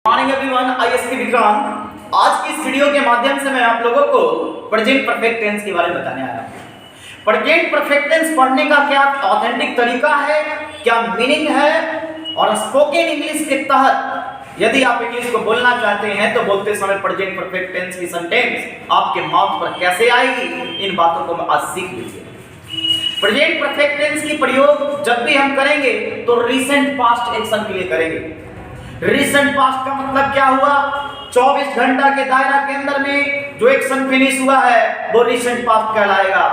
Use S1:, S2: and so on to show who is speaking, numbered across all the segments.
S1: Morning everyone, ISP Vikrant. आज की इस वीडियो के माध्यम से मैं आप लोगों को प्रेजेंट परफेक्ट टेंस के बारे में बताने आया हूं। प्रेजेंट परफेक्ट टेंस पढ़ने का क्या ऑथेंटिक तरीका है, क्या मीनिंग है, और स्पोकन इंग्लिश के तहत यदि आप इंग्लिश को बोलना चाहते हैं तो बोलते समय प्रेजेंट परफेक्ट टेंस की सेंटेंस आपके माउथ पर कैसे आएगी, इन बातों को मैं आज सीख लीजिए। प्रेजेंट परफेक्ट टेंस की प्रयोग जब भी हम करेंगे तो रिसेंट पास्ट एक्शन के लिए करेंगे। रिसेंट पास्ट का मतलब क्या हुआ? 24 घंटा के दायरा के अंदर में जो एक्शन फिनिश हुआ है वो रिसेंट पास्ट कहलाएगा।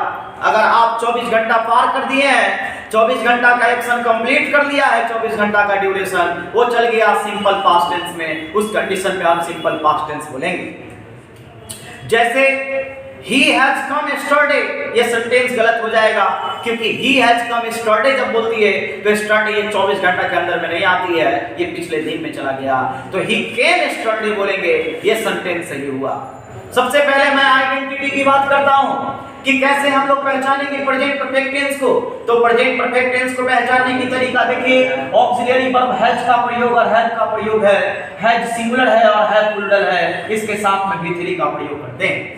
S1: अगर आप 24 घंटा पार कर दिए हैं, 24 घंटा का एक्शन कंप्लीट कर लिया है, 24 घंटा का ड्यूरेशन वो चल गया सिंपल पास्ट टेंस में, उस कंडीशन में हम सिंपल पास्ट टेंस बोलेंगे। जैसे he has come yesterday, ये सेंटेंस गलत हो जाएगा क्योंकि he has come yesterday जब बोलती है तो yesterday ये 24 घंटा के अंदर में नहीं आती है, ये पिछले दिन में चला गया, तो he came yesterday बोलेंगे, ये सेंटेंस सही हुआ। सबसे पहले मैं आइडेंटिटी की बात करता हूं कि कैसे हम लोग पहचानेंगे प्रेजेंट परफेक्ट टेंस को। तो प्रेजेंट परफेक्ट टेंस को पहचानने की तरीका देखिए, ऑक्सिलरी वर्ब हैज का प्रयोग और हैव का प्रयोग है। हैज सिंगुलर है और हैव प्लूरल है, इसके साथ में भी का प्रयोग करते हैं।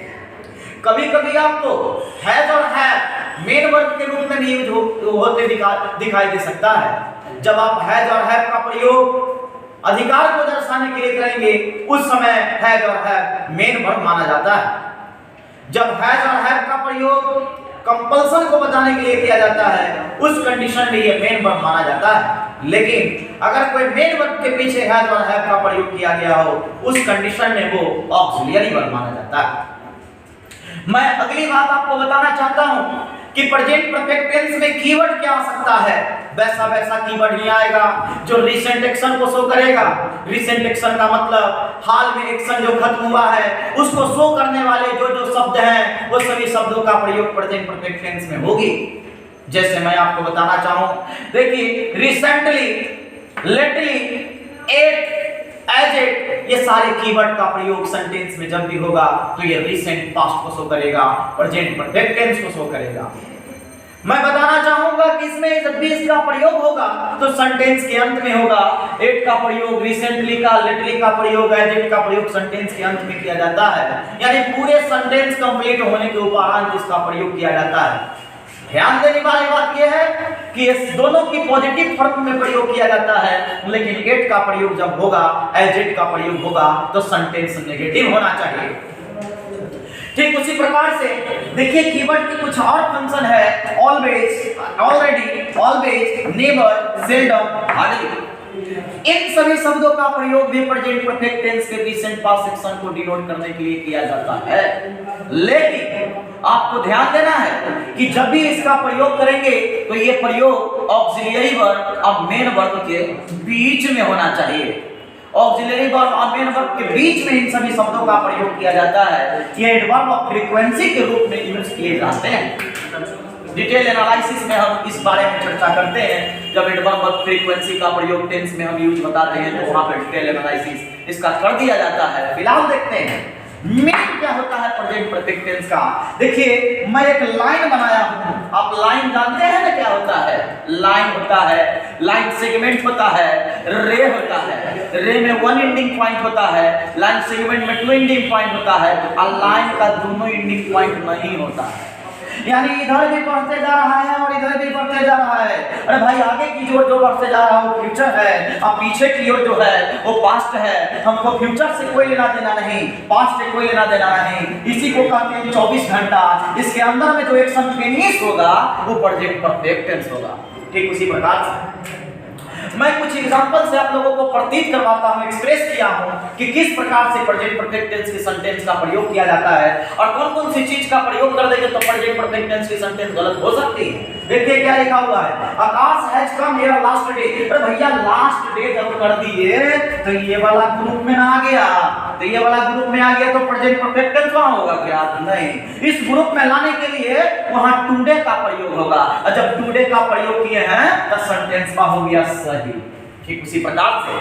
S1: कभी कभी आपको हैज और हैव मेन वर्ब के रूप में भी यूज होते दिखाई दे सकता है। जब आप हैज और हैव का प्रयोग अधिकार को दर्शाने के लिए करेंगे उस समय हैज और हैव मेन वर्ब माना जाता है। जब हैज और हैव का प्रयोग कंपल्सन को बताने के लिए किया जाता है उस कंडीशन में ये मेन वर्ब माना जाता है। लेकिन अगर कोई मेन वर्ब के पीछे हैज और हैव का प्रयोग किया गया हो उस कंडीशन में वो ऑक्सिलरी वर्ब माना जाता है। मैं अगली बात आपको बताना चाहता हूं कि प्रेजेंट परफेक्ट टेंस में कीवर्ड क्या आ सकता है। वैसा कीवर्ड नहीं आएगा जो रिसेंट एक्शन को शो करेगा। रिसेंट एक्शन का मतलब हाल में एक्शन जो खत्म हुआ है उसको शो करने वाले जो जो शब्द हैं वो सभी शब्दों का प्रयोग प्रेजेंट परफेक्ट टेंस में होगी। जैसे मैं आपको बताना चाहूं, देखिए recently, lately, yet, as yet, ये सारे कीवर्ड का प्रयोग सेंटेंस में जब भी होगा तो ये रिसेंट पास्ट को शो करेगा, प्रेजेंट परफेक्ट टेंस को शो करेगा। मैं बताना चाहूंगा कि इसमें जब भी इसका प्रयोग होगा तो सेंटेंस के अंत में होगा। एट का प्रयोग रिसेंटली का, लेटली का प्रयोग, एज इट का प्रयोग सेंटेंस के अंत में किया जाता है, यानी पूरे सेंटेंस कंप्लीट होने के उपरांत इसका प्रयोग किया जाता है। ध्यान देने वाली बात यह है कि इस दोनों की पॉजिटिव फॉर्म में प्रयोग किया जाता है, लेकिन एट का प्रयोग जब होगा, एज इट का प्रयोग होगा तो सेंटेंस नेगेटिव होना चाहिए। ठीक उसी प्रकार से देखिए कीवर्ड के कुछ और फंक्शन है। Always, already, always, never, seldom, hardly, इन सभी शब्दों का प्रयोग भी प्रेजेंट परफेक्ट टेंस के रिसेंट पास्ट एक्शन को डिनोट करने के लिए किया जाता है। लेकिन आपको ध्यान देना है कि जब भी इसका प्रयोग करेंगे तो ये प्रयोग ऑक्सिलरी वर्ब और मेन वर्ब के बीच में होना चाहिए। ऑक्सिलरी वर्ब और मेन वर्ब के बीच में इन सभी शब्दों का प्रयोग किया जाता है। ये एडवर्ब ऑफ फ्रीक्वेंसी के रूप में यूज किए जाते हैं। डिटेल एनालिसिस में हम इस बारे में चर्चा करते हैं। जब एडवर्ब ऑफ फ्रीक्वेंसी का प्रयोग टेंस में हम यूज बताते हैं तो वहां पर डिटेल एनालिसिस इसका कर दिया जाता है। फिलहाल देखते हैं मीनिंग क्या होता है प्रेजेंट परफेक्ट टेंस का। देखिए मैं एक लाइन बनाया हूं, आप लाइन जानते हैं ना क्या होता है? लाइन होता है, लाइन सेगमेंट होता है, रे होता है, रे में वन एंडिंग पॉइंट होता है, लाइन सेगमेंट में टू एंडिंग पॉइंट होता है, और लाइन का दोनों एंडिंग पॉइंट नहीं होता है, यानी इधर भी बढ़ते जा रहा है और इधर भी बढ़ते जा रहा है। अरे भाई आगे की ओर जो बढ़ते जा रहा है वो फ्यूचर है और पीछे की ओर जो है वो पास्ट है। हमको फ्यूचर से कोई लेना देना नहीं, पास्ट से कोई लेना देना नहीं। इसी को कहते हैं 24 घंटा। इसके अंदर में जो एक्शन फिनिश होगा वो प्रेजेंट परफेक्ट टेंस होगा। ठीक उसी प्रकार से मैं कुछ एग्जांपल से आप लोगों को प्रतीत करवाता हूं, एक्सप्रेस किया हूं कि किस प्रकार से प्रेजेंट परफेक्ट टेंस के सेंटेंस का प्रयोग किया जाता है और कौन कौन सी चीज का प्रयोग कर देंगे तो प्रेजेंट परफेक्ट टेंस की सेंटेंस गलत हो सकती है। देखिए क्या लिखा हुआ है, Akash has come here last day. अरे भैया लास्ट डे जब कर दिए तो ये वाला ग्रुप में ना आ गया, तो ये वाला ग्रुप में आ गया तो प्रेजेंट परफेक्ट टेंस वहां होगा क्या? नहीं, इस ग्रुप में लाने के लिए वहां टुडे का प्रयोग होगा, और जब टुडे का प्रयोग किए हैं तो सेंटेंस का हो गया सही। ठीक उसी प्रकार से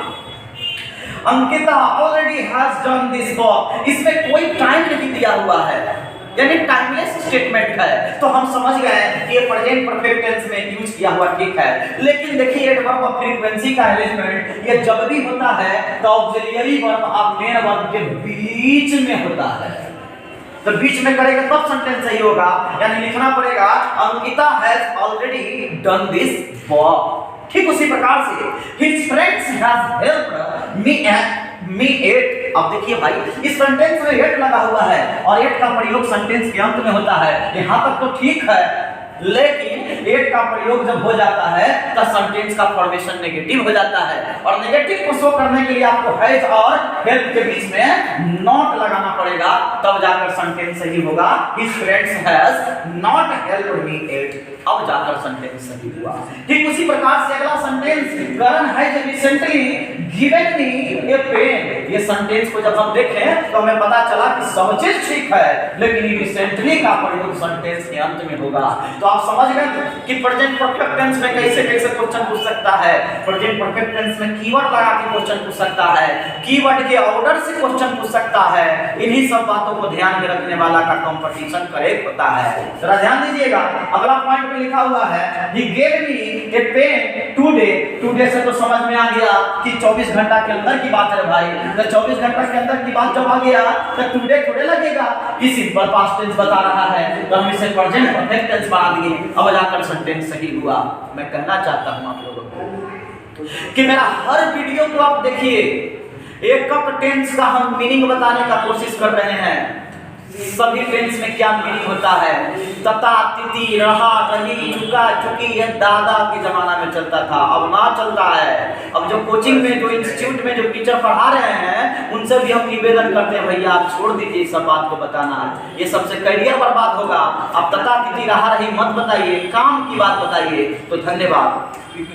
S1: Ankita already has done this work, इसमें कोई टाइम नहीं दिया हुआ है। यानी टाइमलेस स्टेटमेंट है। तो हम समझ गए कि ये प्रेजेंट परफेक्ट टेंस में यूज किया हुआ ठीक है। लेकिन देखिए एडवर्ब ऑफ फ्रीक्वेंसी का अरेंजमेंट ये जब भी होता है तो ऑक्सिलियरी वर्ब और मेन वर्ब के बीच में होता है। तो बीच में करेगा तब सेंटेंस सही होगा। यानी लिखना पड़ेगा Ankita has already done this work. ठीक उसी प्रकार से his friends has helped me yet. अब देखिए भाई इस सेंटेंस में एट लगा हुआ है और एट का प्रयोग सेंटेंस के अंत में होता है। यहां तक तो ठीक है, लेकिन एट का प्रयोग जब हो जाता है तो सेंटेंस का फॉर्मेशन नेगेटिव हो जाता है और नेगेटिव को शो करने के लिए आपको हैज और हेल्प के बीच में नॉट लगाना पड़ेगा, तब जाकर सेंटेंस सही होगा। His friends has not helped me at, अब जाकर सेंटेंस सही हुआ। ठीक उसी प्रकार से अगला sentence Karan has recently given me a pen. ये सेंटेंस को जब हम देखें तो हमें पता चला कि सब चीज ठीक है, लेकिन रिसेंटली का प्रयोग सेंटेंस के अंत में होगा। तो आप समझ गए कि प्रेजेंट परफेक्ट टेंस में कैसे कैसे क्वेश्चन पूछ सकता है। प्रेजेंट परफेक्ट टेंस में कीवर्ड लगा के क्वेश्चन पूछ सकता है, कीवर्ड के ऑर्डर से क्वेश्चन पूछ सकता है। इन्हीं सब बातों को ध्यान में रखने वाला का कंपटीशन करेक्ट होता है। जरा ध्यान दीजिएगा, अगला पॉइंट में लिखा हुआ है he gave me a pen today. Today से तो समझ में आ गया कि 24 घंटा के अंदर की बात है भाई। तो 24 घंटा के अंदर की बात जब आ गया तो टुडे थोड़े लगेगा कि सिंपल पास्ट टेंस बता रहा है, तो हम इसे प्रेजेंट परफेक्ट टेंस बना दिए। अब जाकर सेंटेंस सही हुआ। मैं कहना चाहता हूं आप लोगों को कि मेरा हर वीडियो को आप देखिए, एक एक टेंस का हम मीनिंग बताने का कोशिश कर रहे हैं। सभी टेंस में क्या मीनिंग होता है। तथा, तिथि, रहा, रही, चुका, चुकी, ये दादा के जमाना में चलता था, अब ना चलता है। अब जो कोचिंग में जो इंस्टीट्यूट में जो टीचर पढ़ा रहे हैं उनसे भी हम निवेदन करते हैं, भैया आप छोड़ दीजिए सब बात को बताना, ये सबसे करियर बर्बाद होगा। अब तथा, तिथि, रहा, रही मत बताइए, काम की बात बताइए। तो धन्यवाद।